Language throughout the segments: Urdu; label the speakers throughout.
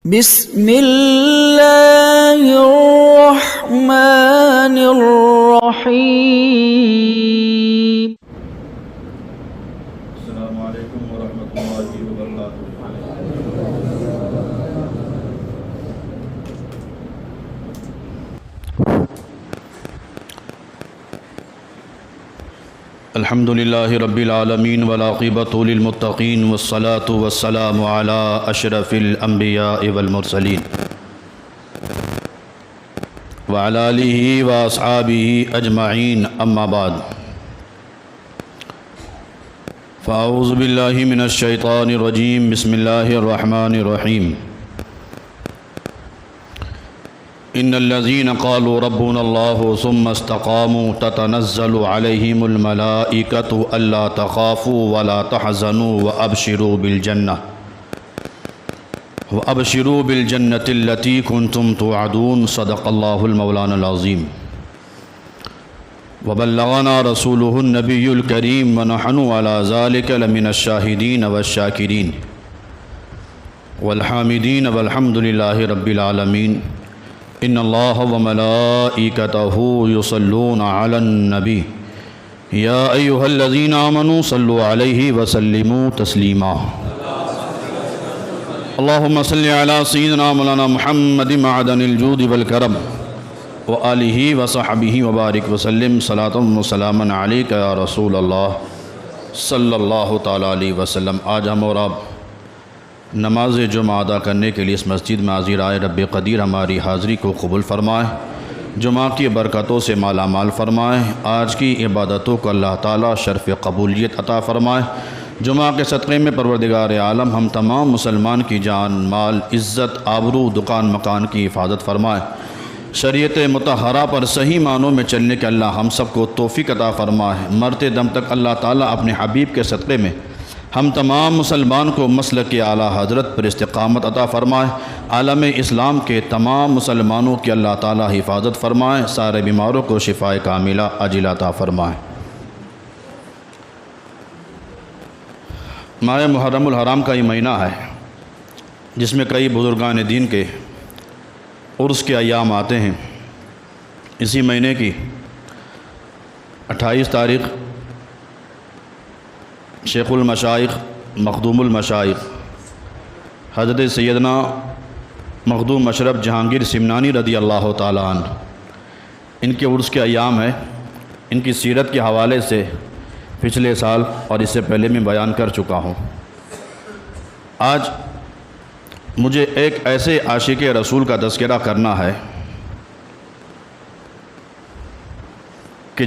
Speaker 1: بسم اللہ الرحمن الرحیم۔
Speaker 2: السلام علیکم ورحمۃ اللہ وبرکاتہ۔ الحمد للہ رب العالمین والعاقبۃ للمتقین والصلاة والسلام علی اشرف الانبیاء والمرسلین وعلی آلہ واصحابہ اجمعین، اما بعد فاعوذ باللہ من الشیطان الرجیم، بسم اللہ الرحمن الرحیم۔ ان الذين قالوا ربنا الله ثم استقاموا تتنزل عليهم الملائكة الا تخافوا ولا تحزنوا وابشروا بالجنة التي كنتم توعدون، صدق الله المولانا العظيم وبلغنا رسوله النبي الكريم ونحن على ذلك لمن الشاهدين والشاكرين والحامدين والحمد لله رب العالمين۔ ان اللہ وملائکتہ یصلون علی النبی یا ایہا الذین آمنوا صلوا علیہ وسلموا تسلیما۔ اللہم صلی علی سیدنا مولانا محمد معدن الجود والکرم وآلہ وصحبہ وبارک وسلم، صلاۃ وسلاما علیک یا رسول اللہ صلی اللہ تعالیٰ علیہ وسلم۔ آج ہم اور آپ نماز جمعہ ادا کرنے کے لیے اس مسجد میں حاضر آئے۔ رب قدیر ہماری حاضری کو قبول فرمائے، جمعہ کی برکتوں سے مالا مال فرمائے، آج کی عبادتوں کو اللہ تعالیٰ شرف قبولیت عطا فرمائے۔ جمعہ کے صدقے میں پروردگار عالم ہم تمام مسلمان کی جان، مال، عزت، آبرو، دکان مکان کی حفاظت فرمائے۔ شریعت مطہرہ پر صحیح معنوں میں چلنے کے اللہ ہم سب کو توفیق عطا فرمائے۔ مرتے دم تک اللہ تعالیٰ اپنے حبیب کے صدقے میں ہم تمام مسلمان کو مسلک اعلیٰ حضرت پر استقامت عطا فرمائے۔ عالم اسلام کے تمام مسلمانوں کی اللہ تعالیٰ حفاظت فرمائے، سارے بیماروں کو شفاء کاملہ عاجلہ عطا فرمائے۔ ماہ محرم الحرام کا یہ مہینہ ہے جس میں کئی بزرگان دین کے عرس کے ایام آتے ہیں۔ اسی مہینے کی 28 تاریخ شیخ المشائخ مخدوم المشائخ حضرت سیدنا مخدوم اشرف جہانگیر سمنانی رضی اللہ تعالیٰ عنہ، ان کے عرس کے ایام ہے۔ ان کی سیرت کے حوالے سے پچھلے سال اور اس سے پہلے میں بیان کر چکا ہوں۔ آج مجھے ایک ایسے عاشق رسول کا تذکرہ کرنا ہے کہ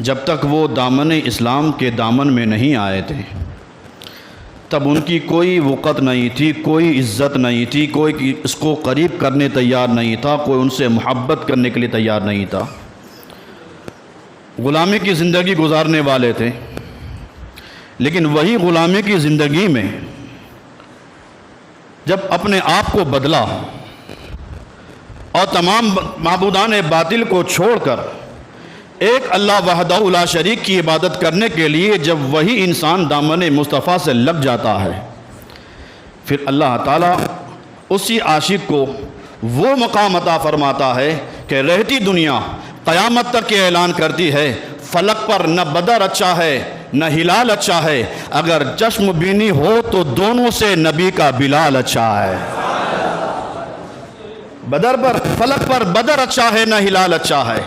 Speaker 2: جب تک وہ دامن اسلام کے دامن میں نہیں آئے تھے تب ان کی کوئی وقت نہیں تھی، کوئی عزت نہیں تھی، کوئی اس کو قریب کرنے تیار نہیں تھا، کوئی ان سے محبت کرنے کے لیے تیار نہیں تھا۔ غلامی کی زندگی گزارنے والے تھے، لیکن وہی غلامی کی زندگی میں جب اپنے آپ کو بدلا اور تمام معبودان باطل کو چھوڑ کر ایک اللہ وحدہ لا شریک کی عبادت کرنے کے لیے جب وہی انسان دامن مصطفیٰ سے لگ جاتا ہے، پھر اللہ تعالیٰ اسی عاشق کو وہ مقام عطا فرماتا ہے کہ رہتی دنیا قیامت تک یہ اعلان کرتی ہے، فلک پر نہ بدر اچھا ہے نہ ہلال اچھا ہے، اگر چشم بینی ہو تو دونوں سے نبی کا بلال اچھا ہے۔ فلک پر بدر اچھا ہے نہ ہلال اچھا ہے،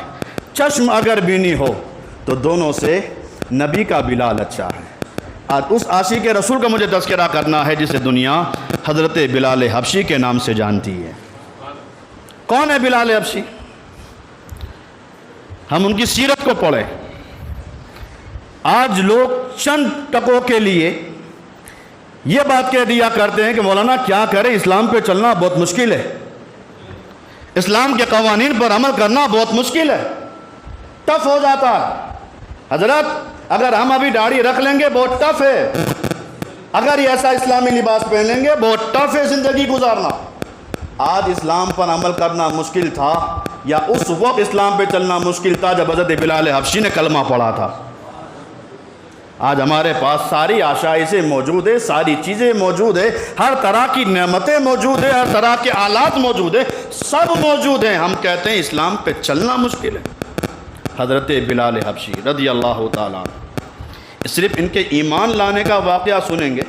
Speaker 2: چشم اگر بینی ہو تو دونوں سے نبی کا بلال اچھا ہے۔ آج اس عاشق رسول کا مجھے تذکرہ کرنا ہے جسے دنیا حضرت بلال حبشی کے نام سے جانتی ہے۔ کون ہے بلال حبشی؟ ہم ان کی سیرت کو پڑھیں۔ آج لوگ چند ٹکوں کے لیے یہ بات کہہ دیا کرتے ہیں کہ مولانا کیا کریں، اسلام پہ چلنا بہت مشکل ہے، اسلام کے قوانین پر عمل کرنا بہت مشکل ہے، ٹف ہو جاتا ہے۔ حضرت اگر ہم ابھی داڑھی رکھ لیں گے بہت ٹف ہے، اگر یہ ایسا اسلامی لباس پہن لیں گے بہت ٹف ہے زندگی گزارنا۔ آج اسلام پر عمل کرنا مشکل تھا یا اس وقت اسلام پہ چلنا مشکل تھا جب حضرت بلال حبشی نے کلمہ پڑھا تھا؟ آج ہمارے پاس ساری آشائشیں موجود ہے، ساری چیزیں موجود ہے، ہر طرح کی نعمتیں موجود ہیں، ہر طرح کے آلات موجود ہیں، سب موجود ہیں، ہم کہتے ہیں اسلام پہ چلنا مشکل ہے۔ حضرت بلال حبشی رضی اللہ تعالیٰ عنہ، صرف ان کے ایمان لانے کا واقعہ سنیں گے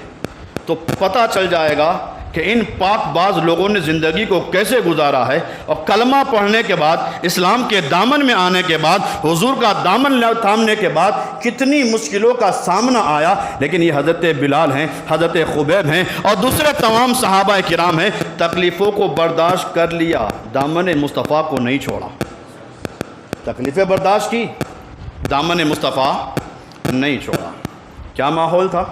Speaker 2: تو پتہ چل جائے گا کہ ان پاک باز لوگوں نے زندگی کو کیسے گزارا ہے، اور کلمہ پڑھنے کے بعد، اسلام کے دامن میں آنے کے بعد، حضور کا دامن تھامنے کے بعد کتنی مشکلوں کا سامنا آیا، لیکن یہ حضرت بلال ہیں، حضرت خبیب ہیں اور دوسرے تمام صحابہ کرام ہیں، تکلیفوں کو برداشت کر لیا، دامن مصطفیٰ کو نہیں چھوڑا، تکلیفیں برداشت کی، دامن مصطفیٰ نہیں چھوڑا۔ کیا ماحول تھا؟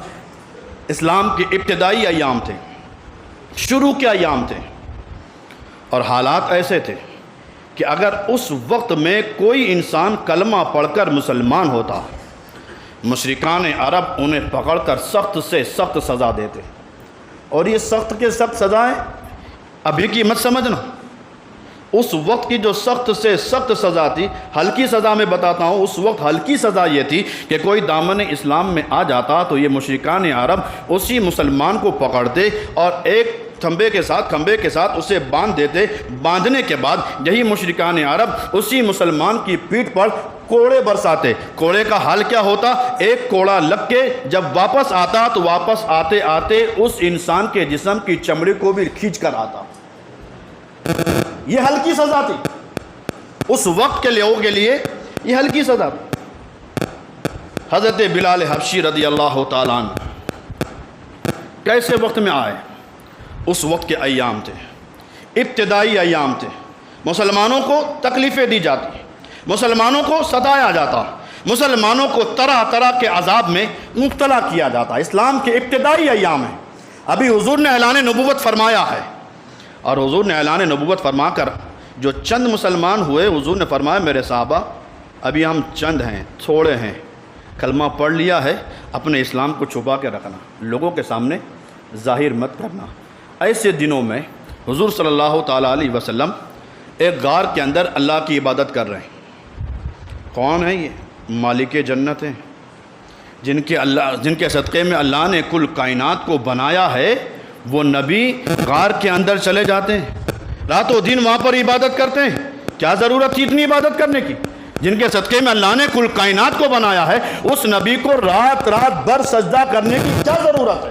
Speaker 2: اسلام کے ابتدائی ایام تھے، شروع کے ایام تھے، اور حالات ایسے تھے کہ اگر اس وقت میں کوئی انسان کلمہ پڑھ کر مسلمان ہوتا، مشرکان عرب انہیں پکڑ کر سخت سے سخت سزا دیتے، اور یہ سخت کے سخت سزائیں ابھی کی مت سمجھنا، اس وقت کی جو سخت سے سخت سزا تھی، ہلکی سزا میں بتاتا ہوں، اس وقت ہلکی سزا یہ تھی کہ کوئی دامن اسلام میں آ جاتا تو یہ مشرکان عرب اسی مسلمان کو پکڑتے اور ایک کھمبے کے ساتھ اسے باندھ دیتے، باندھنے کے بعد یہی مشرکان عرب اسی مسلمان کی پیٹھ پر کوڑے برساتے۔ کوڑے کا حال کیا ہوتا؟ ایک کوڑا لگ کے جب واپس آتا تو واپس آتے آتے اس انسان کے جسم کی چمڑی کو بھی کھینچ کر آتا۔ یہ ہلکی سزا تھی، اس وقت کے لوگوں کے لیے یہ ہلکی سزا تھی۔ حضرت بلال حبشی رضی اللہ تعالیٰ عنہ کیسے وقت میں آئے؟ اس وقت کے ایام تھے، ابتدائی ایام تھے، مسلمانوں کو تکلیفیں دی جاتی، مسلمانوں کو ستایا جاتا، مسلمانوں کو طرح طرح کے عذاب میں مبتلا کیا جاتا۔ اسلام کے ابتدائی ایام ہیں، ابھی حضور نے اعلان نبوت فرمایا ہے، اور حضور نے اعلان نبوت فرما کر جو چند مسلمان ہوئے، حضور نے فرمایا میرے صحابہ ابھی ہم چند ہیں، تھوڑے ہیں، کلمہ پڑھ لیا ہے، اپنے اسلام کو چھپا کے رکھنا، لوگوں کے سامنے ظاہر مت کرنا۔ ایسے دنوں میں حضور صلی اللہ تعالیٰ علیہ وسلم ایک غار کے اندر اللہ کی عبادت کر رہے ہیں۔ کون ہیں یہ؟ مالک جنت ہیں، جن کے صدقے میں اللہ نے کل کائنات کو بنایا ہے، وہ نبی غار کے اندر چلے جاتے ہیں، رات و دن وہاں پر عبادت کرتے ہیں۔ کیا ضرورت تھی اتنی عبادت کرنے کی؟ جن کے صدقے میں اللہ نے کل کائنات کو بنایا ہے، اس نبی کو رات بھر سجدہ کرنے کی کیا ضرورت ہے؟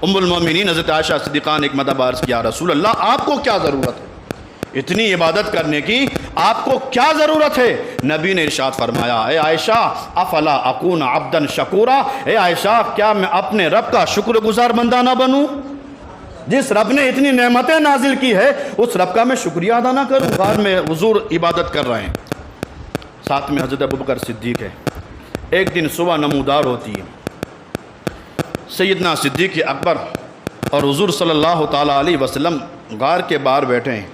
Speaker 2: ام المومنین حضرت عائشہ صدیقہ نے ایک مرتبہ عرض کیا، رسول اللہ آپ کو کیا ضرورت ہے اتنی عبادت کرنے کی؟ آپ کو کیا ضرورت ہے؟ نبی نے ارشاد فرمایا، اے عائشہ افلا اکون عبدا شکورا، اے عائشہ کیا میں اپنے رب کا شکر گزار بندہ نہ بنوں؟ جس رب نے اتنی نعمتیں نازل کی ہے، اس رب کا میں شکریہ ادا نہ کروں؟ غار میں حضور عبادت کر رہے ہیں، ساتھ میں حضرت ابوبکر صدیق ہے۔ ایک دن صبح نمودار ہوتی ہے، سیدنا صدیق اکبر اور حضور صلی اللہ تعالیٰ علیہ وسلم غار کے باہر بیٹھے ہیں،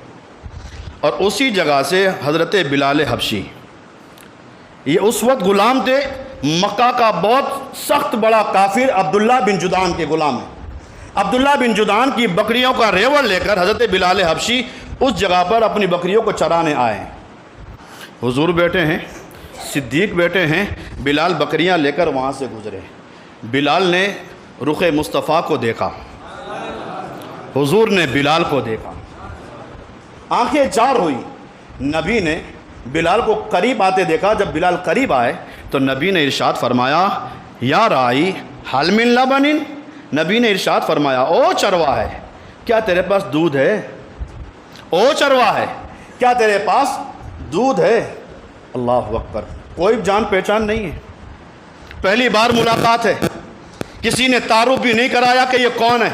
Speaker 2: اور اسی جگہ سے حضرت بلال حبشی، یہ اس وقت غلام تھے، مکہ کا بہت سخت بڑا کافر عبداللہ بن جدعان کے غلام ہیں۔ عبداللہ بن جدعان کی بکریوں کا ریوڑ لے کر حضرت بلال حبشی اس جگہ پر اپنی بکریوں کو چرانے آئے ہیں۔ حضور بیٹھے ہیں، صدیق بیٹھے ہیں، بلال بکریاں لے کر وہاں سے گزرے۔ بلال نے رخ مصطفیٰ کو دیکھا، حضور نے بلال کو دیکھا، آنکھیں چار ہوئی۔ نبی نے بلال کو قریب آتے دیکھا، جب بلال قریب آئے تو نبی نے ارشاد فرمایا، یا رائی حل من لبن، نبی نے ارشاد فرمایا، او چروا ہے کیا تیرے پاس دودھ ہے؟ او چروا ہے کیا تیرے پاس دودھ ہے؟ اللہ اکبر، کوئی جان پہچان نہیں ہے، پہلی بار ملاقات ہے، کسی نے تعارف بھی نہیں کرایا کہ یہ کون ہے۔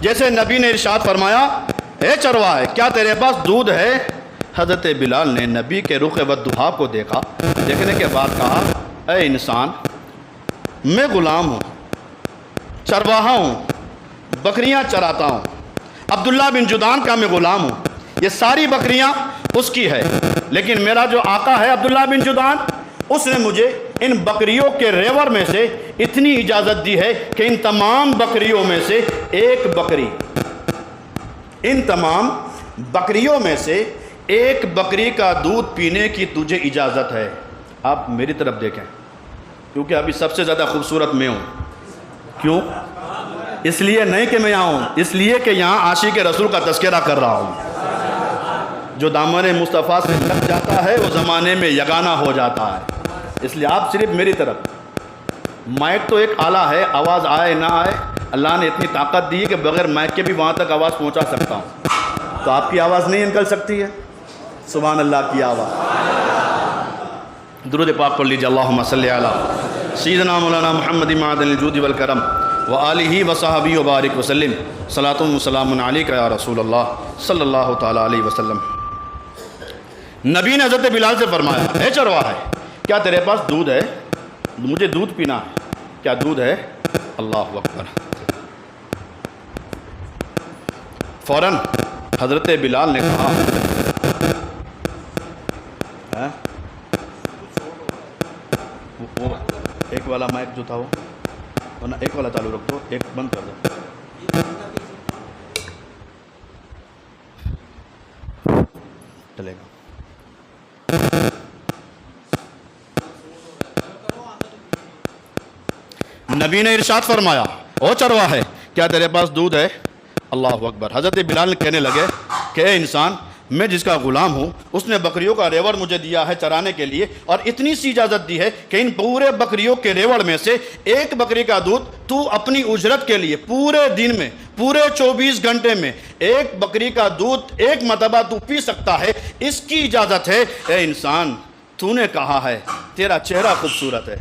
Speaker 2: جیسے نبی نے ارشاد فرمایا، اے چروا ہے کیا تیرے پاس دودھ ہے؟ حضرت بلال نے نبی کے رخ والضحیٰ کو دیکھا، دیکھنے کے بعد کہا، اے انسان، میں غلام ہوں، چرواہا ہوں، بکریاں چراتا ہوں، عبداللہ بن جدعان کا میں غلام ہوں، یہ ساری بکریاں اس کی ہے، لیکن میرا جو آقا ہے عبداللہ بن جدعان، اس نے مجھے ان بکریوں کے ریوڑ میں سے اتنی اجازت دی ہے کہ ان تمام بکریوں میں سے ایک بکری، ان تمام بکریوں میں سے ایک بکری کا دودھ پینے کی تجھے اجازت ہے۔ آپ میری طرف دیکھیں، کیونکہ ابھی سب سے زیادہ خوبصورت میں ہوں. کیوں؟ اس لیے نہیں کہ میں یہاں ہوں، اس لیے کہ یہاں عاشق رسول کا تذکرہ کر رہا ہوں. جو دامن مصطفیٰ سے لگ جاتا ہے وہ زمانے میں یگانہ ہو جاتا ہے. اس لیے آپ صرف میری طرف، مائک تو ایک آلہ ہے، آواز آئے نہ آئے اللہ نے اتنی طاقت دی ہے کہ بغیر مائک کے بھی وہاں تک آواز پہنچا سکتا ہوں. تو آپ کی آواز نہیں نکل سکتی ہے؟ سبحان اللہ کی آواز. درود پاک پڑھ لیجیے. اللہم صلی علی سیدنا مولانا محمد معدن الجود والکرم وآلہ وصحبہ وبارک وسلم. صلاۃ و سلام علیک یا رسول اللہ صلی اللہ تعالیٰ علیہ وسلم. نبی نے حضرت بلال سے فرمایا، اے چرواہے، کیا تیرے پاس دودھ ہے؟ مجھے دودھ پینا ہے. کیا دودھ ہے؟ اللہ اکبر. فوراً حضرت بلال نے کہا، وہ ایک والا مائک جو تھا وہ ورنہ ایک والا چالو رکھ دو، ایک بند کر دو. چلے گا. نبی نے ارشاد فرمایا، او چرواہے، کیا تیرے پاس دودھ ہے؟ اللہ اکبر. حضرت بلال نے کہنے لگے کہ اے انسان، میں جس کا غلام ہوں اس نے بکریوں کا ریوڑ مجھے دیا ہے چرانے کے لیے، اور اتنی سی اجازت دی ہے کہ ان پورے بکریوں کے ریوڑ میں سے ایک بکری کا دودھ تو اپنی اجرت کے لیے پورے دن میں، پورے 24 گھنٹے میں ایک بکری کا دودھ ایک مرتبہ تو پی سکتا ہے، اس کی اجازت ہے. اے انسان، تو نے کہا ہے تیرا چہرہ خوبصورت ہے،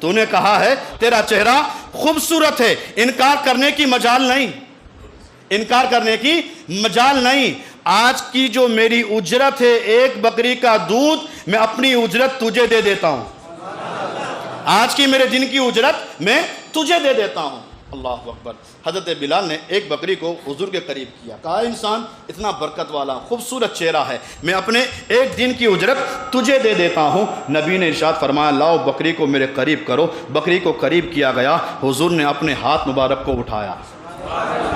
Speaker 2: تو نے کہا ہے تیرا چہرہ خوبصورت ہے، انکار کرنے کی مجال نہیں، انکار کرنے کی مجال نہیں. آج کی جو میری اجرت ہے ایک بکری کا دودھ، میں اپنی اجرت تجھے دے دیتا ہوں. آج کی میرے دن کی اجرت میں تجھے دے دیتا ہوں. اللہ اکبر. حضرت بلال نے ایک بکری کو حضور کے قریب کیا، کہا انسان اتنا برکت والا خوبصورت چہرہ ہے، میں اپنے ایک دن کی اجرت تجھے دے دیتا ہوں. نبی نے ارشاد فرمایا، لاؤ بکری کو میرے قریب کرو. بکری کو قریب کیا گیا. حضور نے اپنے ہاتھ مبارک کو اٹھایا.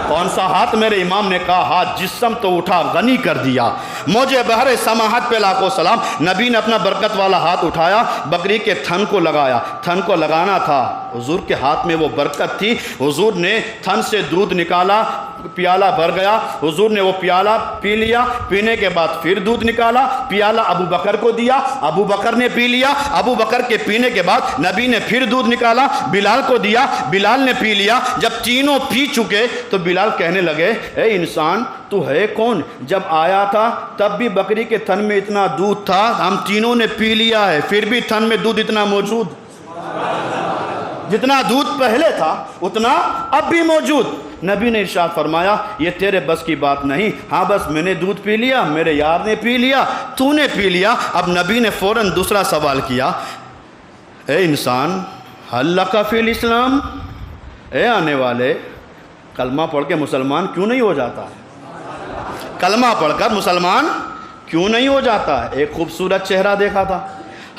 Speaker 2: کون سا ہاتھ؟ میرے امام نے کہا ہاتھ جسم تو اٹھا غنی کر دیا. موجے بحر سماحت پہ لاکھوں سلام. نبی نے اپنا برکت والا ہاتھ اٹھایا، بکری کے تھن کو لگایا. تھن کو لگانا تھا، حضور کے ہاتھ میں وہ برکت تھی. حضور نے تھن سے دودھ نکالا، پیالہ بھر گیا. حضور نے وہ پیالہ پی لیا. پینے کے بعد پھر دودھ نکالا، پیالہ ابو بکر کو دیا. ابو بکر نے پی لیا. ابو بکر کے پینے کے بعد نبی نے پھر دودھ نکالا، بلال کو دیا. بلال نے پی لیا. جب تینوں پی چکے تو بلال کہنے لگے، اے انسان، تو ہے کون؟ جب آیا تھا تب بھی بکری کے تھن میں اتنا دودھ تھا، ہم تینوں نے پی لیا ہے، پھر بھی تھن میں دودھ اتنا موجود. جتنا دودھ پہلے تھا اتنا اب بھی موجود. نبی نے ارشاد فرمایا، یہ تیرے بس کی بات نہیں. ہاں بس میں نے دودھ پی لیا، میرے یار نے پی لیا، تو نے پی لیا. اب نبی نے فوراً دوسرا سوال کیا، اے انسان، حل لک فی الاسلام، اے آنے والے، کلمہ پڑھ کے مسلمان کیوں نہیں ہو جاتا ہے؟ کلمہ پڑھ کر مسلمان کیوں نہیں ہو جاتا ہے؟ ایک خوبصورت چہرہ دیکھا تھا،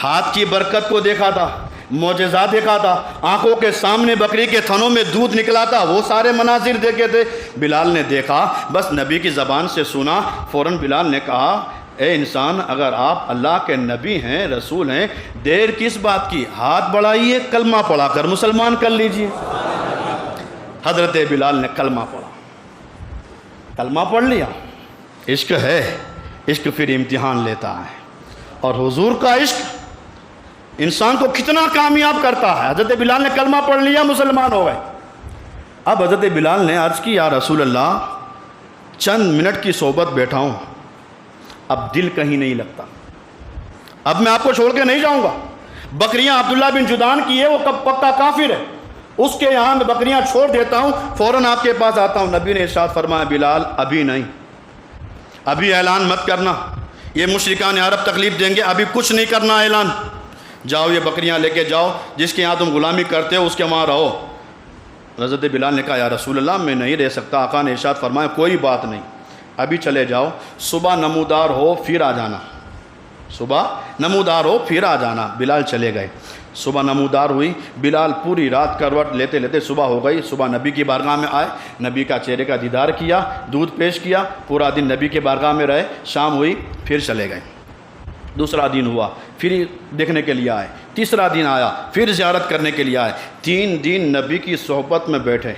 Speaker 2: ہاتھ کی برکت کو دیکھا تھا، معجزات دیکھا تھا، آنکھوں کے سامنے بکری کے تھنوں میں دودھ نکلا تھا، وہ سارے مناظر دیکھے تھے. بلال نے دیکھا، بس نبی کی زبان سے سنا. فوراً بلال نے کہا، اے انسان، اگر آپ اللہ کے نبی ہیں، رسول ہیں، دیر کس بات کی؟ ہاتھ بڑھائیے، کلمہ پڑھا کر مسلمان کر لیجئے. حضرت بلال نے کلمہ پڑھا. کلمہ پڑھ لیا. عشق ہے، عشق پھر امتحان لیتا ہے، اور حضور کا عشق انسان کو کتنا کامیاب کرتا ہے. حضرت بلال نے کلمہ پڑھ لیا، مسلمان ہو گئے. اب حضرت بلال نے عرض کی، یا رسول اللہ، چند منٹ کی صحبت بیٹھا ہوں، اب دل کہیں نہیں لگتا، اب میں آپ کو چھوڑ کے نہیں جاؤں گا. بکریاں عبداللہ بن جدعان کی ہے، وہ پکا کافر ہے، اس کے یہاں میں بکریاں چھوڑ دیتا ہوں، فوراً آپ کے پاس آتا ہوں. نبی نے ارشاد فرمایا، بلال ابھی نہیں، ابھی اعلان مت کرنا، یہ مشرکان عرب تکلیف دیں گے، ابھی کچھ نہیں کرنا اعلان. جاؤ یہ بکریاں لے کے جاؤ، جس کے یہاں تم غلامی کرتے ہو اس کے وہاں رہو. حضرت بلال نے کہا، یا رسول اللہ، میں نہیں رہ سکتا. آقا نے ارشاد فرمایا، کوئی بات نہیں، ابھی چلے جاؤ، صبح نمودار ہو پھر آ جانا، صبح نمودار ہو پھر آ جانا. بلال چلے گئے. صبح نمودار ہوئی. بلال پوری رات کروٹ لیتے لیتے صبح ہو گئی. صبح نبی کی بارگاہ میں آئے، نبی کا چہرے کا دیدار کیا، دودھ پیش کیا، پورا دن نبی کے بارگاہ میں رہے. شام ہوئی پھر چلے گئے. دوسرا دن ہوا پھر دیکھنے کے لیے آئے، تیسرا دن آیا پھر زیارت کرنے کے لیے آئے، 3 دن نبی کی صحبت میں بیٹھے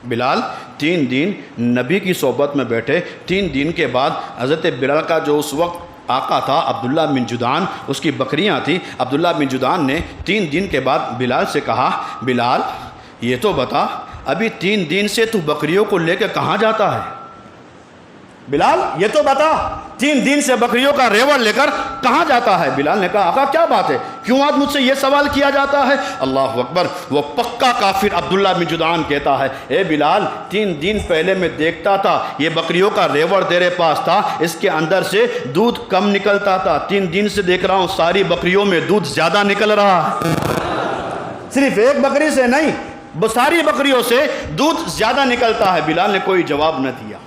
Speaker 2: بلال، 3 دن نبی کی صحبت میں بیٹھے۔ 3 دن کے بعد حضرت بلال کا جو اس وقت آقا تھا عبداللہ بن جدعان، اس کی بکریاں تھیں، عبداللہ بن جدعان نے 3 دن کے بعد بلال سے کہا، بلال یہ تو بتا ابھی 3 دن سے تو بکریوں کو لے کے کہاں جاتا ہے؟ بلال یہ تو بتا 3 دن سے بکریوں کا ریوڑ لے کر کہاں جاتا ہے؟ بلال نے کہا آقا کیا بات ہے، کیوں آج مجھ سے یہ سوال کیا جاتا ہے؟ اللہ اکبر، وہ پکا کافر عبداللہ بن جدعان کہتا ہے، اے بلال 3 دن پہلے میں دیکھتا تھا یہ بکریوں کا ریوڑ تیرے پاس تھا، اس کے اندر سے دودھ کم نکلتا تھا، 3 دن سے دیکھ رہا ہوں ساری بکریوں میں دودھ زیادہ نکل رہا ہے، صرف ایک بکری سے نہیں ساری بکریوں سے دودھ زیادہ نکلتا ہے۔ بلال نے کوئی جواب نہ دیا۔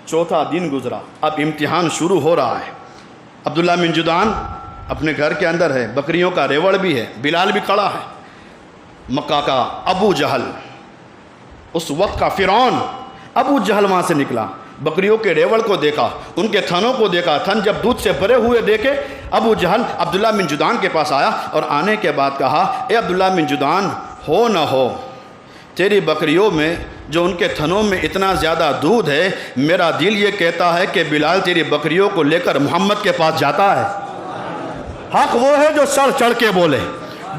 Speaker 2: 4تھا دن گزرا، اب امتحان شروع ہو رہا ہے۔ عبداللہ بن جدعان اپنے گھر کے اندر ہے، بکریوں کا ریوڑ بھی ہے، بلال بھی کھڑا ہے۔ مکہ کا ابو جہل، اس وقت کا فرعون ابو جہل وہاں سے نکلا، بکریوں کے ریوڑ کو دیکھا، ان کے تھنوں کو دیکھا، تھن جب دودھ سے بھرے ہوئے دیکھے، ابو جہل عبداللہ بن جدعان کے پاس آیا اور آنے کے بعد کہا، اے عبداللہ بن جدعان ہو نہ ہو تیری بکریوں میں جو ان کے تھنوں میں اتنا زیادہ دودھ ہے، میرا دل یہ کہتا ہے کہ بلال تیری بکریوں کو لے کر محمد کے پاس جاتا ہے۔ حق وہ ہے جو سر چڑھ کے بولے،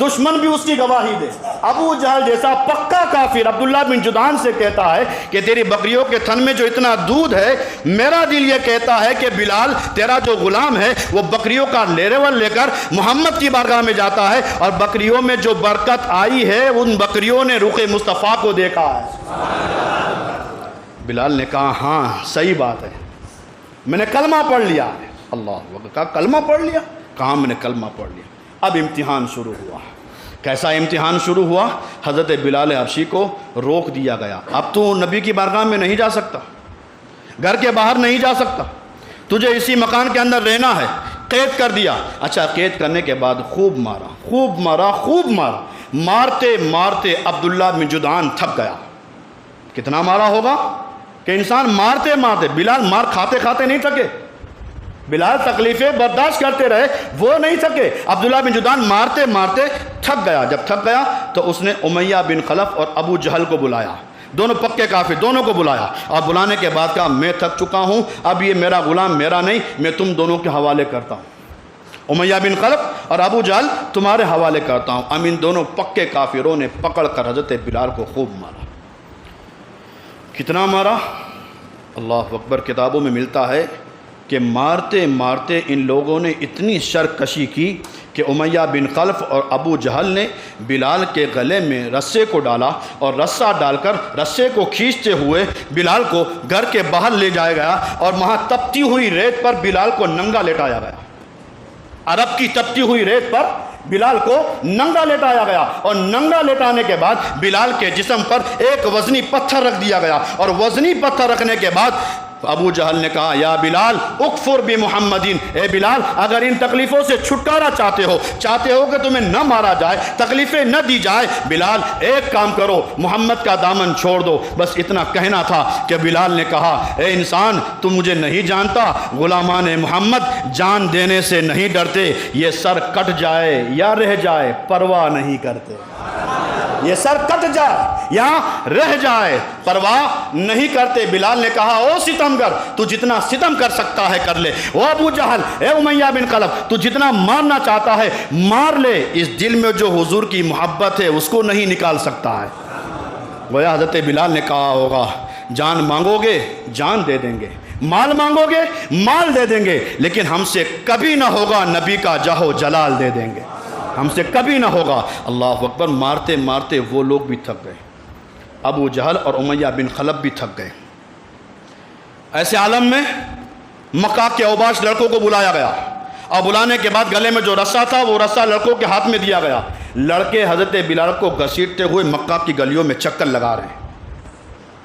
Speaker 2: دشمن بھی اس کی گواہی دے۔ ابو جہل جیسا پکا کافر عبداللہ بن جدعان سے کہتا ہے کہ تیری بکریوں کے تھن میں جو اتنا دودھ ہے، میرا دل یہ کہتا ہے کہ بلال تیرا جو غلام ہے وہ بکریوں کا ریوڑ لے کر محمد کی بارگاہ میں جاتا ہے، اور بکریوں میں جو برکت آئی ہے ان بکریوں نے رخ مصطفیٰ کو دیکھا ہے۔ بلال نے کہا ہاں صحیح بات ہے، میں نے کلمہ پڑھ لیا ہے۔ اللہ اکبر، کہا کلمہ پڑھ لیا؟ کہا میں نے کلمہ پڑھ لیا۔ اب امتحان شروع ہوا۔ کیسا امتحان شروع ہوا؟ حضرت بلال حبشی کو روک دیا گیا، اب تو نبی کی بارگاہ میں نہیں جا سکتا، گھر کے باہر نہیں جا سکتا، تجھے اسی مکان کے اندر رہنا ہے، قید کر دیا۔ اچھا قید کرنے کے بعد خوب مارا، خوب مارا، خوب مارا، مارتے مارتے عبداللہ بن جدعان تھک گیا۔ کتنا مارا ہوگا کہ انسان مارتے مارتے، بلال مار کھاتے کھاتے نہیں تھکے، بلال تکلیفیں برداشت کرتے رہے، وہ نہیں تھکے، عبداللہ بن جدعان مارتے مارتے تھک گیا۔ جب تھک گیا تو اس نے امیہ بن خلف اور ابو جہل کو بلایا، دونوں پکے کافر، دونوں کو بلایا، اور بلانے کے بعد کہا میں تھک چکا ہوں، اب یہ میرا غلام میرا نہیں، میں تم دونوں کے حوالے کرتا ہوں، امیہ بن خلف اور ابو جہل تمہارے حوالے کرتا ہوں۔ اب ان دونوں پکے کافروں نے پکڑ کر حضرت بلال کو خوب مارا۔ کتنا مارا؟ اللہ اکبر، کتابوں میں ملتا ہے کہ مارتے مارتے ان لوگوں نے اتنی شرکشی کی کہ امیہ بن خلف اور ابو جہل نے بلال کے گلے میں رسے کو ڈالا، اور رسہ ڈال کر رسے کو کھینچتے ہوئے بلال کو گھر کے باہر لے جایا گیا، اور وہاں تپتی ہوئی ریت پر بلال کو ننگا لٹایا گیا۔ عرب کی تپتی ہوئی ریت پر بلال کو ننگا لٹایا گیا، اور ننگا لٹانے کے بعد بلال کے جسم پر ایک وزنی پتھر رکھ دیا گیا، اور وزنی پتھر رکھنے کے بعد ابو جہل نے کہا یا بلال اکفر بمحمدین، اے بلال اگر ان تکلیفوں سے چھٹکارا چاہتے ہو کہ تمہیں نہ مارا جائے، تکلیفیں نہ دی جائے، بلال ایک کام کرو، محمد کا دامن چھوڑ دو۔ بس اتنا کہنا تھا کہ بلال نے کہا اے انسان تو مجھے نہیں جانتا، غلامان محمد جان دینے سے نہیں ڈرتے، یہ سر کٹ جائے یا رہ جائے پرواہ نہیں کرتے، یہ سر کٹ جائے یا رہ جائے پرواہ نہیں کرتے۔ بلال نے کہا او ستمگر تو جتنا ستم کر سکتا ہے کر لے، او ابو جہل، اے امیہ بن خلف تو جتنا مارنا چاہتا ہے مار لے، اس دل میں جو حضور کی محبت ہے اس کو نہیں نکال سکتا ہے۔ گویا حضرت بلال نے کہا ہوگا جان مانگو گے جان دے دیں گے، مال مانگو گے مال دے دیں گے، لیکن ہم سے کبھی نہ ہوگا نبی کا جاہ و جلال دے دیں گے، ہم سے کبھی نہ ہوگا۔ اللہ اکبر، مارتے مارتے وہ لوگ بھی تھک گئے، ابو جہل اور امیہ بن خلف بھی تھک گئے۔ ایسے عالم میں مکہ کے اوباش لڑکوں کو بلایا گیا، اور بلانے کے بعد گلے میں جو رسہ تھا وہ رسہ لڑکوں کے ہاتھ میں دیا گیا۔ لڑکے حضرت بلال کو گھسیٹتے ہوئے مکہ کی گلیوں میں چکر لگا رہے ہیں،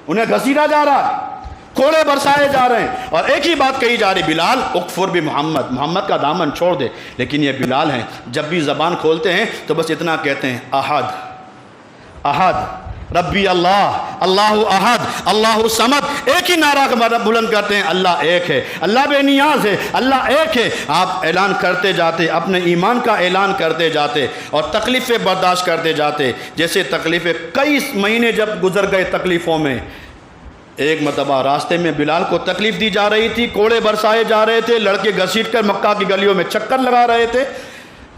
Speaker 2: انہیں گھسیٹا جا رہا ہے، کوڑے برسائے جا رہے ہیں، اور ایک ہی بات کہی جا رہی بلال اکفر بمحمد، محمد کا دامن چھوڑ دے۔ لیکن یہ بلال ہیں جب بھی زبان کھولتے ہیں تو بس اتنا کہتے ہیں احد احد ربی اللہ، اللہ احد، اللہ صمد، ایک ہی نعرہ بلند کرتے ہیں، اللہ ایک ہے، اللہ بے نیاز ہے، اللہ ایک ہے۔ آپ اعلان کرتے جاتے، اپنے ایمان کا اعلان کرتے جاتے اور تکلیفیں برداشت کرتے جاتے۔ جیسے تکلیفیں کئی مہینے جب گزر گئے تکلیفوں میں، ایک مرتبہ راستے میں بلال کو تکلیف دی جا رہی تھی، کوڑے برسائے جا رہے تھے، لڑکے گھسیٹ کر مکہ کی گلیوں میں چکر لگا رہے تھے۔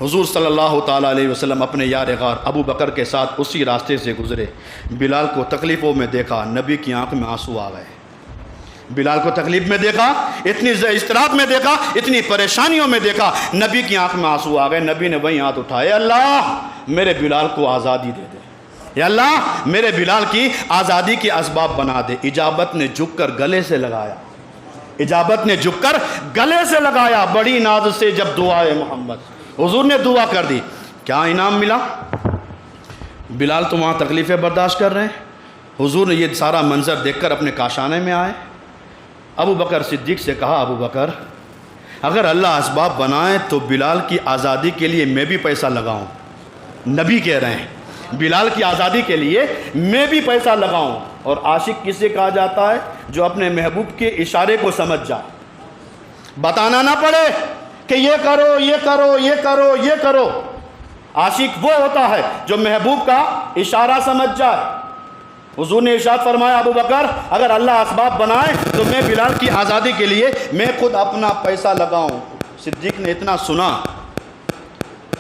Speaker 2: حضور صلی اللہ تعالیٰ علیہ وسلم اپنے یار غار ابو بکر کے ساتھ اسی راستے سے گزرے، بلال کو تکلیفوں میں دیکھا، نبی کی آنکھ میں آنسو آ گئے۔ بلال کو تکلیف میں دیکھا، اتنی اضطراب میں دیکھا، اتنی پریشانیوں میں دیکھا، نبی کی آنکھ میں آنسو آ گئے۔ نبی نے وہیں ہاتھ اٹھائے، اللہ میرے بلال کو آزادی دے دے، یا اللہ میرے بلال کی آزادی کے اسباب بنا دے۔ اجابت نے جھک کر گلے سے لگایا، اجابت نے جھک کر گلے سے لگایا، بڑی ناز سے جب دعائے محمد، حضور نے دعا کر دی۔ کیا انعام ملا؟ بلال تو وہاں تکلیفیں برداشت کر رہے ہیں، حضور نے یہ سارا منظر دیکھ کر اپنے کاشانے میں آئے۔ ابو بکر صدیق سے کہا، ابو بکر اگر اللہ اسباب بنائے تو بلال کی آزادی کے لیے میں بھی پیسہ لگاؤں۔ نبی کہہ رہے ہیں بلال کی آزادی کے لیے میں بھی پیسہ لگاؤں۔ اور عاشق کسے کہا جاتا ہے؟ جو اپنے محبوب کے اشارے کو سمجھ جائے، بتانا نہ پڑے کہ یہ کرو یہ کرو یہ کرو یہ کرو۔ عاشق وہ ہوتا ہے جو محبوب کا اشارہ سمجھ جائے۔ حضور نے ارشاد فرمایا، ابو بکر اگر اللہ اسباب بنائے تو میں بلال کی آزادی کے لیے میں خود اپنا پیسہ لگاؤں۔ صدیق نے اتنا سنا،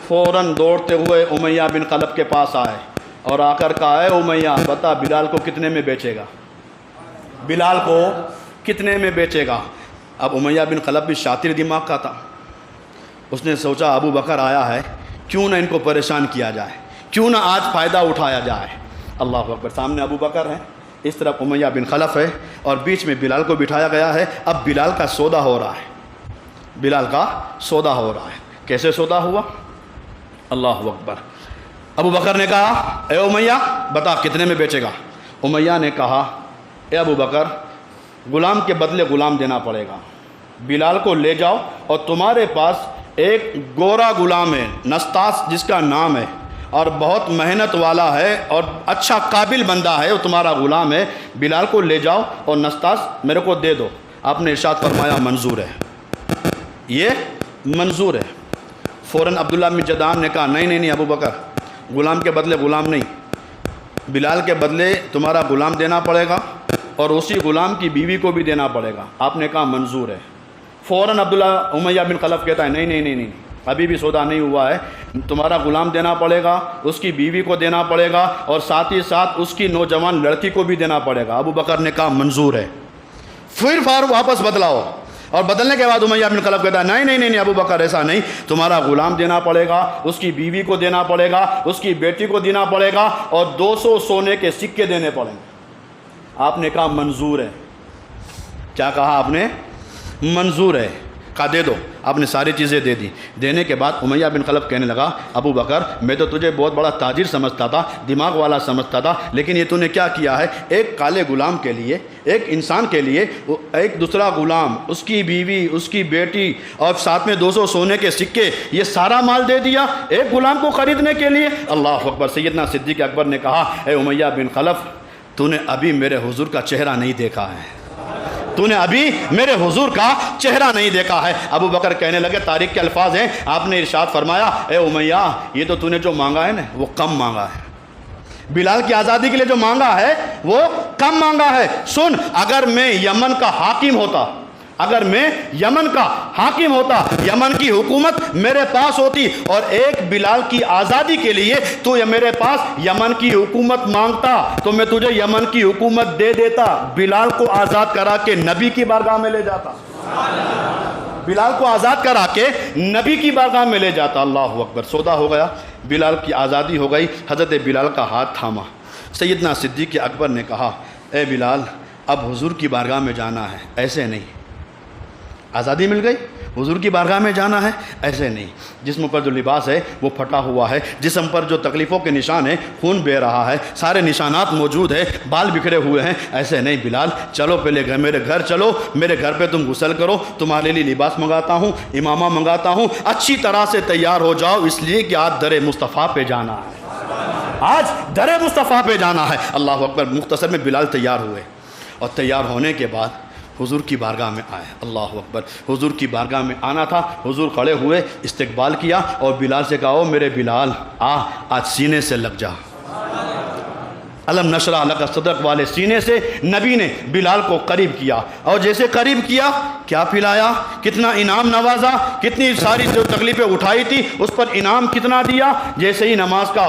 Speaker 2: فوراً دوڑتے ہوئے امیہ بن خلف کے پاس آئے اور آ کر کہا، اے امیہ بتا بلال کو کتنے میں بیچے گا، بلال کو کتنے میں بیچے گا۔ اب امیہ بن خلف بھی شاطر دماغ کا تھا، اس نے سوچا ابو بکر آیا ہے، کیوں نہ ان کو پریشان کیا جائے، کیوں نہ آج فائدہ اٹھایا جائے۔ اللہ اکبر، سامنے ابو بکر ہے، اس طرف امیہ بن خلف ہے، اور بیچ میں بلال کو بٹھایا گیا ہے۔ اب بلال کا سودا ہو رہا ہے، بلال کا سودا ہو رہا ہے۔ کیسے سودا ہوا؟ اللہ اکبر۔ ابو بکر نے کہا، اے امیہ بتا کتنے میں بیچے گا۔ امیہ نے کہا، اے ابو بکر غلام کے بدلے غلام دینا پڑے گا، بلال کو لے جاؤ، اور تمہارے پاس ایک گورا غلام ہے نستاس جس کا نام ہے، اور بہت محنت والا ہے اور اچھا قابل بندہ ہے، وہ تمہارا غلام ہے، بلال کو لے جاؤ اور نستاس میرے کو دے دو۔ آپ نے ارشاد فرمایا، منظور ہے، یہ منظور ہے۔ فوراً عبداللہ بن جدعان نے کہا، نہیں نہیں نہیں ابو بکر، غلام کے بدلے غلام نہیں، بلال کے بدلے تمہارا غلام دینا پڑے گا، اور اسی غلام کی بیوی کو بھی دینا پڑے گا۔ آپ نے کہا منظور ہے۔ فوراً عبداللہ امیہ بن خلف کہتا ہے، نہیں نہیں نہیں نہیں، ابھی بھی سودا نہیں ہوا ہے، تمہارا غلام دینا پڑے گا، اس کی بیوی کو دینا پڑے گا، اور ساتھ ہی ساتھ اس کی نوجوان لڑکی کو بھی دینا پڑے گا۔ ابو بکر نے کہا منظور ہے۔ پھر فاروق واپس بدلاؤ، اور بدلنے کے بعد امیہ بن خلف کہتا ہے، نہیں نہیں نہیں ابو بکر ایسا نہیں، تمہارا غلام دینا پڑے گا، اس کی بیوی کو دینا پڑے گا، اس کی بیٹی کو دینا پڑے گا، اور 200 سونے کے سکے دینے پڑیں گے۔ آپ نے کہا منظور ہے۔ کیا کہا آپ نے؟ منظور ہے۔ کہا دے دو۔ آپ نے ساری چیزیں دے دی۔ دینے کے بعد امیہ بن خلف کہنے لگا، ابو بکر میں تو تجھے بہت بڑا تاجر سمجھتا تھا، دماغ والا سمجھتا تھا، لیکن یہ تو نے کیا کیا ہے؟ ایک کالے غلام کے لیے، ایک انسان کے لیے ایک دوسرا غلام، اس کی بیوی، اس کی بیٹی، اور ساتھ میں 200 سونے کے سکے، یہ سارا مال دے دیا ایک غلام کو خریدنے کے لیے۔ اللہ اکبر۔ سیدنا صدیق اکبر نے کہا، اے امیہ بن خلف تو نے ابھی میرے حضور کا چہرہ نہیں دیکھا ہے، تو نے ابھی میرے حضور کا چہرہ نہیں دیکھا ہے۔ ابو بکر کہنے لگے، تاریخ کے الفاظ ہیں، آپ نے ارشاد فرمایا، اے امیہ یہ تو نے جو مانگا ہے نا وہ کم مانگا ہے، بلال کی آزادی کے لیے جو مانگا ہے وہ کم مانگا ہے۔ سن، اگر میں یمن کا حاکم ہوتا، اگر میں یمن کا حاکم ہوتا، یمن کی حکومت میرے پاس ہوتی، اور ایک بلال کی آزادی کے لیے تو میرے پاس یمن کی حکومت مانگتا، تو میں تجھے یمن کی حکومت دے دیتا، بلال کو آزاد کرا کے نبی کی بارگاہ میں لے جاتا، بلال کو آزاد کرا کے نبی کی بارگاہ میں لے جاتا۔ اللہ اکبر۔ سودا ہو گیا، بلال کی آزادی ہو گئی۔ حضرت بلال کا ہاتھ تھاما۔ سیدنا صدیق اکبر نے کہا، اے بلال اب حضور کی بارگاہ میں جانا ہے، ایسے نہیں، آزادی مل گئی، حضور کی بارگاہ میں جانا ہے، ایسے نہیں۔ جسم پر جو لباس ہے وہ پھٹا ہوا ہے، جسم پر جو تکلیفوں کے نشان ہیں، خون بہہ رہا ہے، سارے نشانات موجود ہیں، بال بکھرے ہوئے ہیں، ایسے نہیں بلال، چلو پہلے میرے گھر چلو، میرے گھر پہ تم غسل کرو، تمہارے لیے لباس منگاتا ہوں، امامہ منگاتا ہوں، اچھی طرح سے تیار ہو جاؤ، اس لیے کہ آج در مصطفیٰ پہ جانا ہے، آج در مصطفیٰ پہ جانا ہے۔ اللہ اکبر۔ مختصر میں بلال تیار ہوئے اور تیار ہونے کے بعد حضور کی بارگاہ میں آئے۔ اللہ اکبر۔ حضور کی بارگاہ میں آنا تھا، حضور کھڑے ہوئے، استقبال کیا اور بلال سے کہا، میرے بلال آج سینے سے لگ جا۔ علم نشرح لک صدرک والے سینے سے نبی نے بلال کو قریب کیا، اور جیسے قریب کیا کیا پلایا، کتنا انعام نوازا، کتنی ساری جو تکلیفیں اٹھائی تھی اس پر انعام کتنا دیا۔ جیسے ہی نماز کا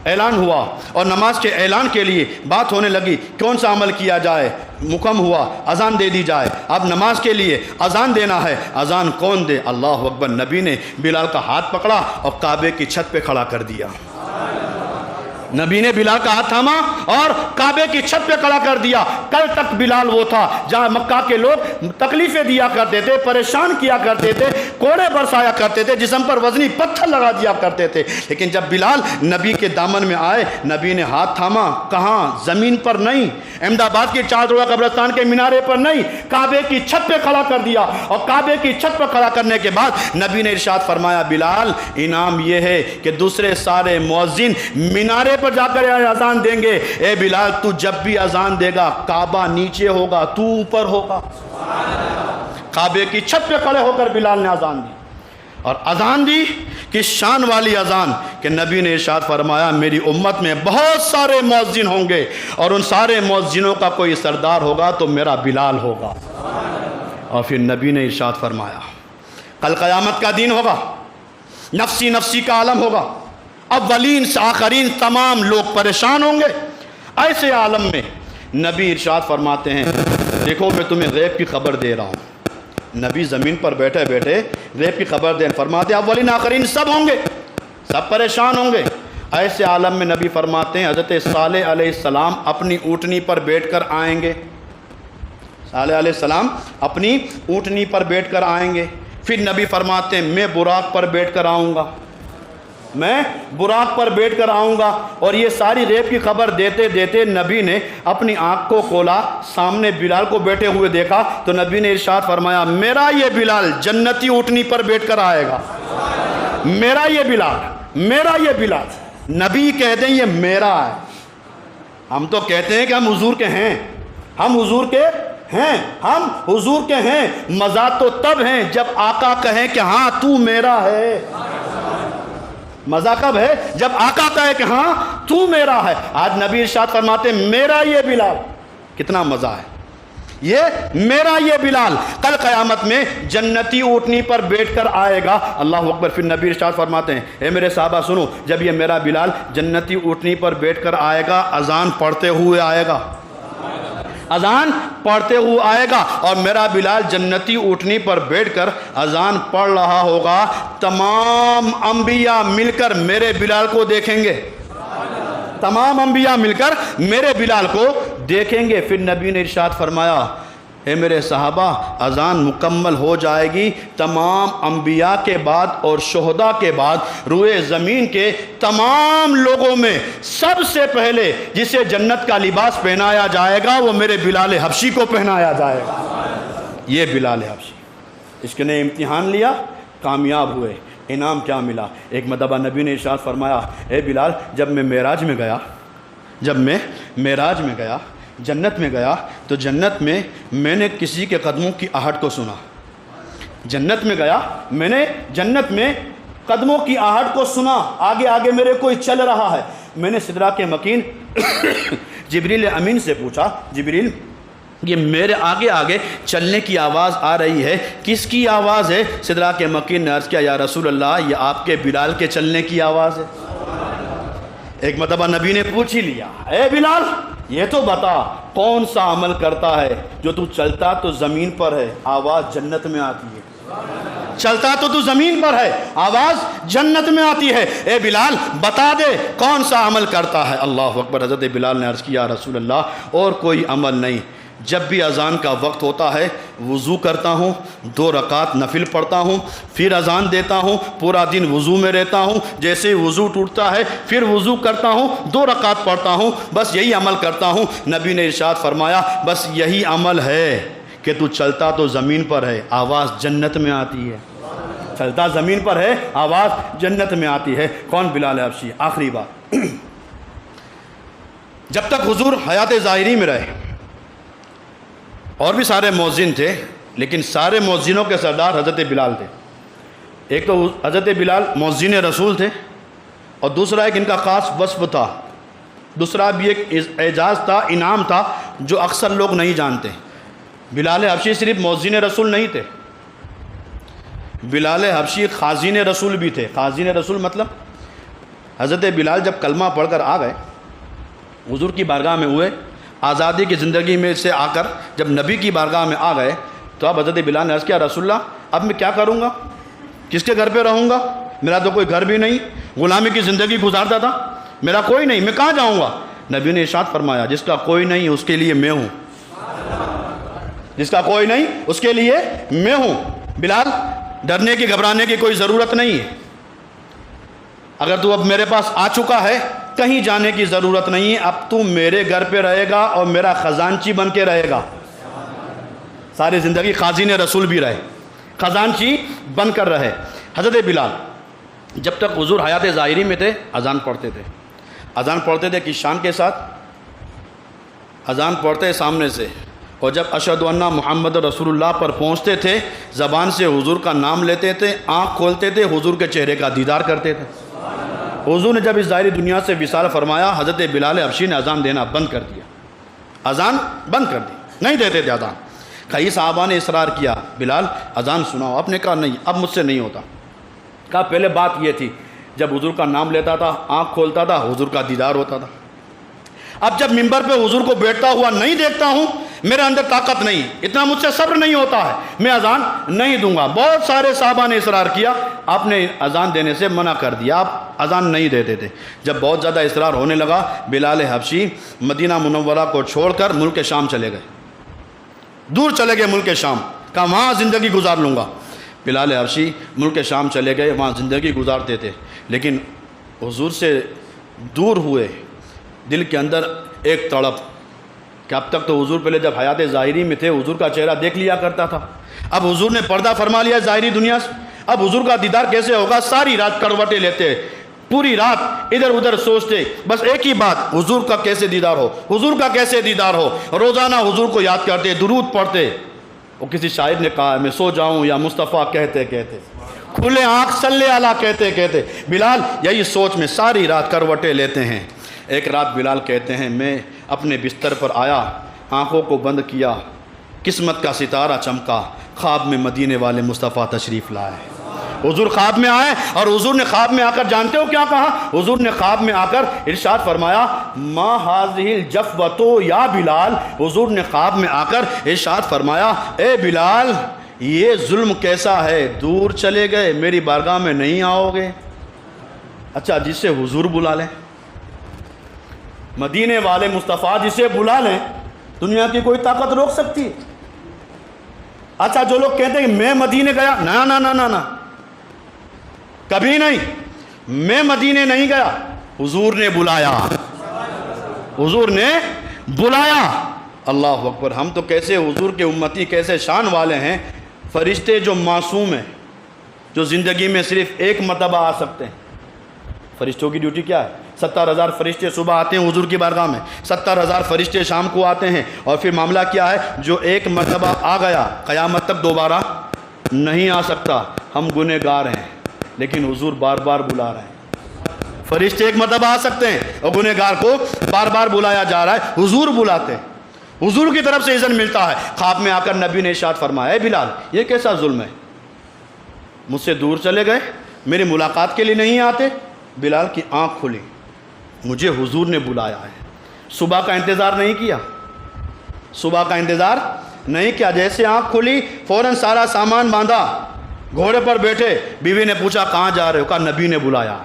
Speaker 2: اعلان ہوا اور نماز کے اعلان کے لیے بات ہونے لگی کون سا عمل کیا جائے، مکم ہوا اذان دے دی جائے۔ اب نماز کے لیے اذان دینا ہے، اذان کون دے؟ اللہ اکبر۔ نبی نے بلال کا ہاتھ پکڑا اور کعبے کی چھت پہ کھڑا کر دیا۔ نبی نے بلال کا ہاتھ تھاما اور کعبے کی چھت پہ کھڑا کر دیا۔ کل تک بلال وہ تھا جہاں مکہ کے لوگ تکلیفیں دیا کرتے تھے، پریشان کیا کرتے تھے، کوڑے برسایا کرتے تھے، جسم پر وزنی پتھر لگا دیا کرتے تھے، لیکن جب بلال نبی کے دامن میں آئے، نبی نے ہاتھ تھاما۔ کہاں؟ زمین پر نہیں، احمد آباد کے چار روزہ قبرستان کے مینارے پر نہیں، کعبے کی چھت پہ کھڑا کر دیا۔ اور کعبے کی چھت پہ کھڑا کرنے کے بعد نبی نے ارشاد فرمایا، بلال انعام یہ ہے کہ دوسرے سارے مؤذن مینارے پر جا کر اذان دیں گے، اے بلال تو جب بھی اذان دے گا کعبہ نیچے ہوگا، تو اوپر ہوگا۔ کعبے کی چھت پہ کھڑے ہو کر بلال نے اذان دی، اور اذان دی کس شان والی اذان کہ نبی نے ارشاد فرمایا، میری امت میں بہت سارے مؤذن ہوں گے اور ان سارے مؤذنوں کا کوئی سردار ہوگا تو میرا بلال ہوگا۔ اور پھر نبی نے ارشاد فرمایا، کل قیامت کا دن ہوگا، نفسی نفسی کا عالم ہوگا، اولین سے آخرین تمام لوگ پریشان ہوں گے۔ ایسے عالم میں نبی ارشاد فرماتے ہیں، دیکھو میں تمہیں غیب کی خبر دے رہا ہوں۔ نبی زمین پر بیٹھے بیٹھے غیب کی خبر دیں، فرماتے ہیں اولین آخرین سب ہوں گے، سب پریشان ہوں گے۔ ایسے عالم میں نبی فرماتے ہیں حضرت صالح علیہ السلام اپنی اونٹنی پر بیٹھ کر آئیں گے۔ صالح علیہ السلام اپنی اونٹنی پر بیٹھ کر آئیں گے۔ پھر نبی فرماتے ہیں میں براق پر بیٹھ کر آؤں گا، میں براق پر بیٹھ کر آؤں گا۔ اور یہ ساری غیب کی خبر دیتے دیتے نبی نے اپنی آنکھ کو کھولا، سامنے بلال کو بیٹھے ہوئے دیکھا تو نبی نے ارشاد فرمایا، میرا یہ بلال جنتی اونٹنی پر بیٹھ کر آئے گا، میرا یہ بلال، میرا یہ بلال۔ نبی کہتے ہیں یہ میرا ہے۔ ہم تو کہتے ہیں کہ ہم حضور کے ہیں، ہم حضور کے ہیں، ہم حضور کے ہیں۔ مزہ تو تب ہیں جب آقا کہیں کہ ہاں تو میرا ہے۔ مزہ کب ہے؟ جب آقا کہے کہ ہاں تو میرا ہے۔ آج نبی ارشاد فرماتے میرا یہ بلال، کتنا مزہ ہے، یہ میرا یہ بلال کل قیامت میں جنتی اونٹنی پر بیٹھ کر آئے گا۔ اللہ اکبر۔ پھر نبی ارشاد فرماتے ہیں، اے میرے صحابہ سنو، جب یہ میرا بلال جنتی اونٹنی پر بیٹھ کر آئے گا، اذان پڑھتے ہوئے آئے گا، اذان پڑھتے ہوئے آئے گا، اور میرا بلال جنتی اونٹنی پر بیٹھ کر اذان پڑھ رہا ہوگا، تمام انبیاء مل کر میرے بلال کو دیکھیں گے، تمام انبیاء مل کر میرے بلال کو دیکھیں گے۔ پھر نبی نے ارشاد فرمایا، اے میرے صحابہ اذان مکمل ہو جائے گی، تمام انبیاء کے بعد اور شہداء کے بعد روئے زمین کے تمام لوگوں میں سب سے پہلے جسے جنت کا لباس پہنایا جائے گا وہ میرے بلال حبشی کو پہنایا جائے گا۔ یہ بلال حبشی، اس نے امتحان لیا، کامیاب ہوئے، انعام کیا ملا؟ ایک مرتبہ نبی نے ارشاد فرمایا، اے بلال جب میں معراج میں گیا، جنت میں گیا تو جنت میں میں نے کسی کے قدموں کی آہٹ کو سنا۔ جنت میں گیا، میں نے جنت میں قدموں کی آہٹ کو سنا، آگے آگے میرے کوئی چل رہا ہے۔ میں نے سدرا کے مکین جبریل امین سے پوچھا، جبریل یہ میرے آگے آگے چلنے کی آواز آ رہی ہے، کس کی آواز ہے؟ سدرا کے مکین نے عرض کیا، یا رسول اللہ یہ آپ کے بلال کے چلنے کی آواز ہے۔ ایک مرتبہ نبی نے پوچھ ہی لیا، اے بلال یہ تو بتا کون سا عمل کرتا ہے جو تو چلتا تو زمین پر ہے، آواز جنت میں آتی ہے، چلتا تو زمین پر ہے، آواز جنت میں آتی ہے، اے بلال بتا دے کون سا عمل کرتا ہے۔ اللہ اکبر۔ حضرت بلال نے عرض کیا، رسول اللہ اور کوئی عمل نہیں، جب بھی اذان کا وقت ہوتا ہے وضو کرتا ہوں، 2 رکعت نفل پڑھتا ہوں، پھر اذان دیتا ہوں، پورا دن وضو میں رہتا ہوں، جیسے ہی وضو ٹوٹتا ہے پھر وضو کرتا ہوں، 2 رکعت پڑھتا ہوں، بس یہی عمل کرتا ہوں۔ نبی نے ارشاد فرمایا، بس یہی عمل ہے کہ تو چلتا تو زمین پر ہے، آواز جنت میں آتی ہے، چلتا زمین پر ہے، آواز جنت میں آتی ہے۔ کون؟ بلال حبشی۔ آخری بات، جب تک حضور حیات ظاہری میں رہے، اور بھی سارے مؤذن تھے، لیکن سارے مؤذنوں کے سردار حضرت بلال تھے۔ ایک تو حضرت بلال مؤذن رسول تھے، اور دوسرا ایک ان کا خاص وصف تھا، دوسرا بھی ایک اعزاز تھا، انعام تھا جو اکثر لوگ نہیں جانتے۔ بلال حبشی صرف مؤذن رسول نہیں تھے، بلال حبشی خازن رسول بھی تھے۔ خازن رسول مطلب حضرت بلال جب کلمہ پڑھ کر آ گئے، حضور کی بارگاہ میں ہوئے، آزادی کی زندگی میں سے آ کر جب نبی کی بارگاہ میں آ گئے تو اب حضرت بلال نے عرض کیا، رسول اللہ اب میں کیا کروں گا، کس کے گھر پہ رہوں گا، میرا تو کوئی گھر بھی نہیں، غلامی کی زندگی گزارتا تھا، میرا کوئی نہیں، میں کہاں جاؤں گا؟ نبی نے ارشاد فرمایا، جس کا کوئی نہیں اس کے لیے میں ہوں، جس کا کوئی نہیں اس کے لیے میں ہوں۔ بلال ڈرنے کی گھبرانے کی کوئی ضرورت نہیں ہے، اگر تو اب میرے پاس آ چکا ہے کہیں جانے کی ضرورت نہیں ہے، اب تو میرے گھر پہ رہے گا اور میرا خزانچی بن کے رہے گا۔ ساری زندگی خازن رسول بھی رہے، خزانچی بن کر رہے۔ حضرت بلال جب تک حضور حیات ظاہری میں تھے اذان پڑھتے تھے، اذان پڑھتے تھے کس شان کے ساتھ؟ اذان پڑھتے سامنے سے، اور جب اشہد ان محمد رسول اللہ پر پہنچتے تھے زبان سے حضور کا نام لیتے تھے، آنکھ کھولتے تھے، حضور کے چہرے کا دیدار کرتے تھے۔ حضور نے جب اس ظاہری دنیا سے وصال فرمایا، حضرت بلال حبشی نے اذان دینا بند کر دیا، اذان بند کر دی، نہیں دیتے تھے اذان۔ کئی صحابہ نے اصرار کیا، بلال اذان سناؤ، آپ نے کہا نہیں اب مجھ سے نہیں ہوتا۔ کہا پہلے بات یہ تھی جب حضور کا نام لیتا تھا، آنکھ کھولتا تھا، حضور کا دیدار ہوتا تھا، اب جب ممبر پہ حضور کو بیٹھتا ہوا نہیں دیکھتا ہوں، میرے اندر طاقت نہیں، اتنا مجھ سے صبر نہیں ہوتا ہے، میں اذان نہیں دوں گا۔ بہت سارے صحابہ نے اصرار کیا، آپ نے اذان دینے سے منع کر دیا، آپ اذان نہیں دیتے تھے۔ جب بہت زیادہ اصرار ہونے لگا، بلال حبشی مدینہ منورہ کو چھوڑ کر ملک شام چلے گئے، دور چلے گئے ملک شام، کہا وہاں زندگی گزار لوں گا۔ بلال حبشی ملک شام چلے گئے، وہاں زندگی گزارتے تھے، لیکن حضور سے دور ہوئے، دل کے اندر ایک تڑپ کہ اب تک تو حضور پہلے جب حیات ظاہری میں تھے حضور کا چہرہ دیکھ لیا کرتا تھا، اب حضور نے پردہ فرما لیا ظاہری دنیا سے، اب حضور کا دیدار کیسے ہوگا؟ ساری رات کروٹیں لیتے، پوری رات ادھر ادھر سوچتے، بس ایک ہی بات، حضور کا کیسے دیدار ہو، حضور کا کیسے دیدار ہو۔ روزانہ حضور کو یاد کرتے، درود پڑھتے۔ وہ کسی شاعر نے کہا میں سو جاؤں یا مصطفیٰ کہتے کہتے، کھلے آنکھ صلی اللہ کہتے کہتے۔ بلال یہی سوچ میں ساری رات کروٹیں لیتے ہیں۔ ایک رات بلال کہتے ہیں میں اپنے بستر پر آیا، آنکھوں کو بند کیا، قسمت کا ستارہ چمکا، خواب میں مدینے والے مصطفیٰ تشریف لائے۔ حضور خواب میں آئے، اور حضور نے خواب میں آ کر جانتے ہو کیا کہا؟ حضور نے خواب میں آ کر ارشاد فرمایا ما ہذہ الجفوۃ یا بلال۔ حضور نے خواب میں آ کر ارشاد فرمایا اے بلال یہ ظلم کیسا ہے، دور چلے گئے، میری بارگاہ میں نہیں آؤ گے؟ اچھا جسے حضور بلا لیں، مدینے والے مصطفیٰ جسے بلا لیں، دنیا کی کوئی طاقت روک سکتی؟ اچھا جو لوگ کہتے ہیں کہ میں مدینے گیا، نا نا نا نا نا، کبھی نہیں، میں مدینے نہیں گیا، حضور نے بلایا، حضور نے بلایا۔ اللہ اکبر۔ ہم تو کیسے حضور کے امتی، کیسے شان والے ہیں۔ فرشتے جو معصوم ہیں، جو زندگی میں صرف ایک مرتبہ آ سکتے ہیں۔ فرشتوں کی ڈیوٹی کیا ہے؟ 70,000 فرشتے صبح آتے ہیں حضور کی بارگاہ میں، 70,000 فرشتے شام کو آتے ہیں، اور پھر معاملہ کیا ہے؟ جو ایک مرتبہ آ گیا قیامت تک دوبارہ نہیں آ سکتا۔ ہم گنہگار ہیں لیکن حضور بار بار بلا رہے ہیں۔ فرشتے ایک مرتبہ آ سکتے ہیں اور گنہگار کو بار بار بلایا جا رہا ہے، حضور بلاتے ہیں، حضور کی طرف سے اذن ملتا ہے۔ خواب میں آ کر نبی نے ارشاد فرمایا اے بلال یہ کیسا ظلم ہے، مجھ سے دور چلے گئے، میری ملاقات کے لیے نہیں آتے؟ بلال کی آنکھ کھلی، مجھے حضور نے بلایا ہے۔ صبح کا انتظار نہیں کیا، صبح کا انتظار نہیں کیا، جیسے آنکھ کھلی فوراً سارا سامان باندھا، گھوڑے پر بیٹھے۔ بیوی نے پوچھا کہاں جا رہے ہو؟ کہا نبی نے بلایا،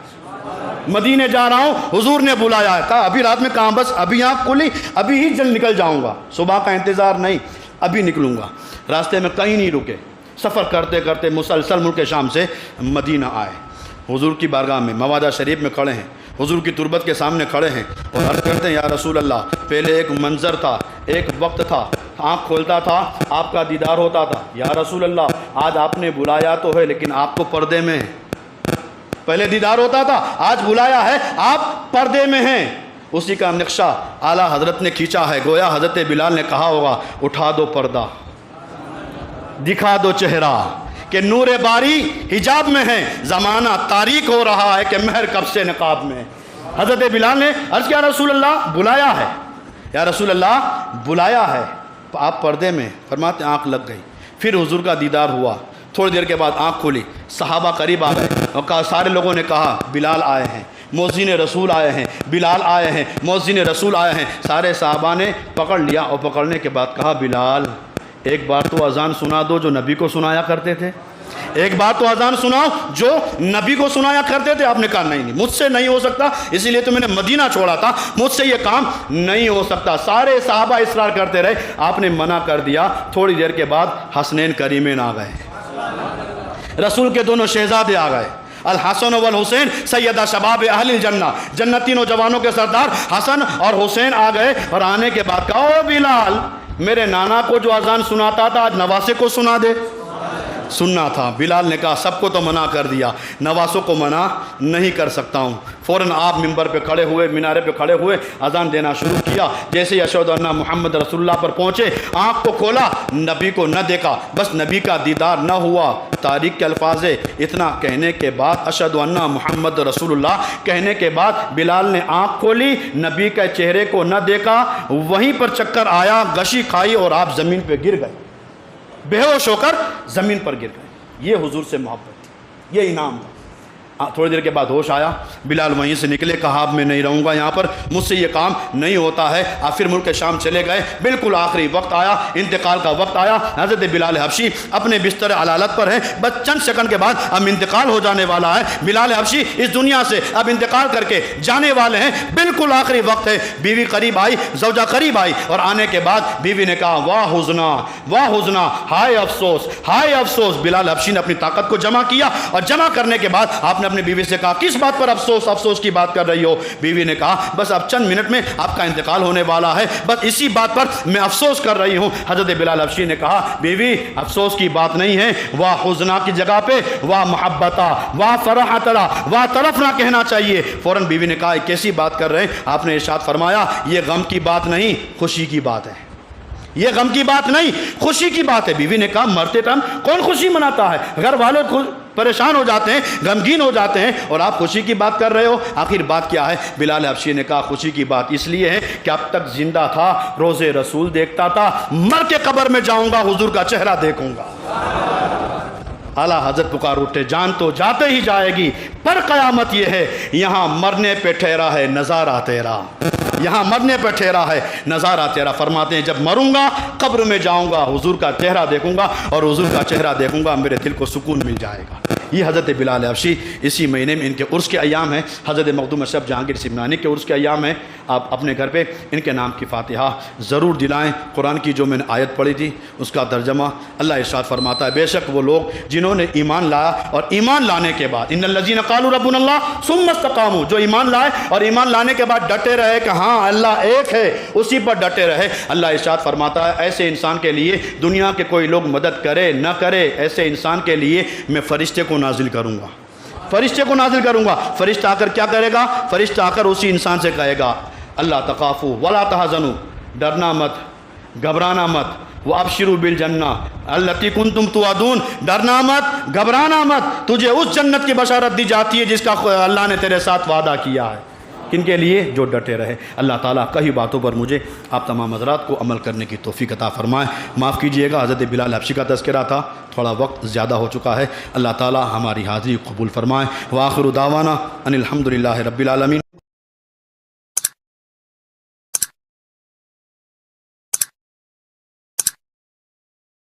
Speaker 2: مدینے جا رہا ہوں، حضور نے بلایا ہے۔ کہا ابھی رات میں کہاں، بس ابھی آنکھ کھلی، ابھی ہی جلد نکل جاؤں گا، صبح کا انتظار نہیں، ابھی نکلوں گا۔ راستے میں کہیں نہیں رکے، سفر کرتے کرتے مسلسل ملک شام سے مدینہ آئے۔ حضور کی بارگاہ میں موادہ شریف میں کھڑے ہیں، حضور کی تربت کے سامنے کھڑے ہیں اور عرض کرتے ہیں یا رسول اللہ پہلے ایک منظر تھا، ایک وقت تھا، آنکھ کھولتا تھا آپ کا دیدار ہوتا تھا، یا رسول اللہ آج آپ نے بلایا تو ہے لیکن آپ تو پردے میں ہیں۔ پہلے دیدار ہوتا تھا، آج بلایا ہے آپ پردے میں ہیں۔ اسی کا نقشہ اعلیٰ حضرت نے کھینچا ہے. گویا حضرت بلال نے کہا ہوگا اٹھا دو پردہ دکھا دو چہرہ کہ نور باری حجاب میں ہے, زمانہ تاریک ہو رہا ہے کہ مہر کب سے نقاب میں. حضرت بلال نے عرض کیا رسول اللہ بلایا ہے, یا رسول اللہ بلایا ہے. آپ پردے میں, فرماتے آنکھ لگ گئی. پھر حضور کا دیدار ہوا, تھوڑی دیر کے بعد آنکھ کھلی, صحابہ قریب آ گئے اور کہا, سارے لوگوں نے کہا بلال آئے ہیں, مؤذن رسول آئے ہیں, بلال آئے ہیں, مؤذن رسول آئے ہیں. سارے صحابہ نے پکڑ لیا اور پکڑنے کے بعد کہا بلال ایک بار تو اذان سنا دو جو نبی کو سنایا کرتے تھے, ایک بار تو اذان سناؤ جو نبی کو سنایا کرتے تھے. آپ نے کہا نہیں مجھ سے نہیں ہو سکتا, اسی لیے تو میں نے مدینہ چھوڑا تھا, مجھ سے یہ کام نہیں ہو سکتا. سارے صحابہ اصرار کرتے رہے, آپ نے منع کر دیا. تھوڑی دیر کے بعد حسنین کریمین آ گئے, رسول کے دونوں شہزادے آ گئے, الحسن والحسین سیدہ شباب اہل الجنہ, جنتی نوجوانوں کے سردار حسن اور حسین آ گئے. اور آنے کے بعد کہا او بلال میرے نانا کو جو اذان سناتا تھا آج نواسے کو سنا دے. سننا تھا. بلال نے کہا سب کو تو منع کر دیا, نواسوں کو منع نہیں کر سکتا ہوں. فوراً آپ ممبر پہ کھڑے ہوئے, مینارے پہ کھڑے ہوئے, اذان دینا شروع کیا. جیسے ہی اشہد ان محمد رسول اللہ پر پہنچے, آنکھ کو کھولا, نبی کو نہ دیکھا, بس نبی کا دیدار نہ ہوا. تاریخ کے الفاظ ہے, اتنا کہنے کے بعد اشہد ان محمد رسول اللہ کہنے کے بعد بلال نے آنکھ کھولی, نبی کے چہرے کو نہ دیکھا. وہیں پر چکر آیا, گشی کھائی اور آپ زمین پہ گر گئے, بے ہوش ہو کر زمین پر گر گئے. یہ حضور سے محبت تھی, یہ انعام تھا. تھوڑی دیر کے بعد ہوش آیا, بلال وہیں سے نکلے, کہا اب میں نہیں رہوں گا یہاں پر, مجھ سے یہ کام نہیں ہوتا ہے. آپ پھر ملک شام چلے گئے. بالکل آخری وقت آیا, انتقال کا وقت آیا. حضرت بلال حبشی اپنے بستر علالت پر ہیں, بس چند سیکنڈ کے بعد اب انتقال ہو جانے والا ہے. بلال حبشی اس دنیا سے اب انتقال کر کے جانے والے ہیں, بالکل آخری وقت ہے. بیوی قریب آئی, زوجہ قریب آئی, اور آنے کے بعد بیوی نے کہا واہ حزنا واہ حزنا, ہائے افسوس ہائے افسوس. بلال حبشی نے اپنی طاقت کو جمع کیا, اور جمع کرنے کے بعد آپ نے اپنی بیوی سے کہا کس بات پر افسوس افسوس کی بات کر رہی ہو. بیوی نے کہا بس اب چند منٹ میں آپ کا انتقال ہونے والا ہے, بس اسی بات پر میں افسوس کر رہی ہوں. حضرت بلال حبشی نے کہا بیوی افسوس کی بات نہیں ہے, واہ حزنا کی جگہ پہ واہ محبتا واہ فرحتلا واہ طرفنا کہنا چاہیے. فوراً بیوی نے کہا کیسی بات کر رہے ہیں. آپ نے ارشاد فرمایا یہ غم کی بات نہیں خوشی کی بات ہے, یہ غم کی بات نہیں خوشی کی بات ہے. بیوی نے کہا مرتے ٹائم کون خوشی مناتا ہے, گھر والے پریشان ہو جاتے ہیں, غمگین ہو جاتے ہیں, اور آپ خوشی کی بات کر رہے ہو. آخر بات کیا ہے؟ بلال حبشی نے کہا خوشی کی بات اس لیے ہے کہ اب تک زندہ تھا روز رسول دیکھتا تھا, مر کے قبر میں جاؤں گا حضور کا چہرہ دیکھوں گا. اعلیٰ حضرت پکار اٹھے, جان تو جاتے ہی جائے گی, پر قیامت یہ ہے یہاں مرنے پہ ٹھہرا ہے نظارہ تیرا, یہاں مرنے پہ ٹھہرا ہے نظارہ تیرا. فرماتے ہیں جب مروں گا قبر میں جاؤں گا حضور کا چہرہ دیکھوں گا, اور حضور کا چہرہ دیکھوں گا میرے دل کو سکون مل جائے گا. یہ حضرت بلال حبشی اسی مہینے میں ان کے عرس کے ایام ہیں, حضرت مخدوم اشرف جہانگیر سمنانی کے عرس کے ایام ہیں. آپ اپنے گھر پہ ان کے نام کی فاتحہ ضرور دلائیں. قرآن کی جو میں نے آیت پڑھی تھی اس کا ترجمہ اللہ ارشاد فرماتا ہے, بے شک وہ لوگ جنہوں نے ایمان لایا اور ایمان لانے کے بعد ان الذین قالوا ربنا اللہ ثم استقاموا, جو ایمان لائے اور ایمان لانے کے بعد ڈٹے رہے کہ ہاں اللہ ایک ہے, اسی پر ڈٹے رہے. اللہ ارشاد فرماتا ہے ایسے انسان کے لیے دنیا کے کوئی لوگ مدد کرے نہ کرے, ایسے انسان کے لیے میں فرشتے کو نازل کروں گا, فرشتے کو نازل کروں گا. فرشتہ آ کر کیا کرے گا؟ فرشتہ آ کر اسی انسان سے کہے گا اللہ تخافوا ولا تحزنوا, ڈرنا مت گھبرانا مت, وابشروا بالجنہ التی کنتم توعدون, ڈرنا مت گھبرانا مت, تجھے اس جنت کی بشارت دی جاتی ہے جس کا اللہ نے تیرے ساتھ وعدہ کیا ہے. کن کے لیے؟ جو ڈٹے رہے. اللہ تعالیٰ کئی باتوں پر مجھے آپ تمام حضرات کو عمل کرنے کی توفیق عطا فرمائے. معاف کیجئے گا حضرت بلال حبشی کا تذکرہ تھا, تھوڑا وقت زیادہ ہو چکا ہے. اللہ تعالیٰ ہماری حاضری قبول فرمائے. وآخر دعوانا ان الحمدللہ رب العالمین.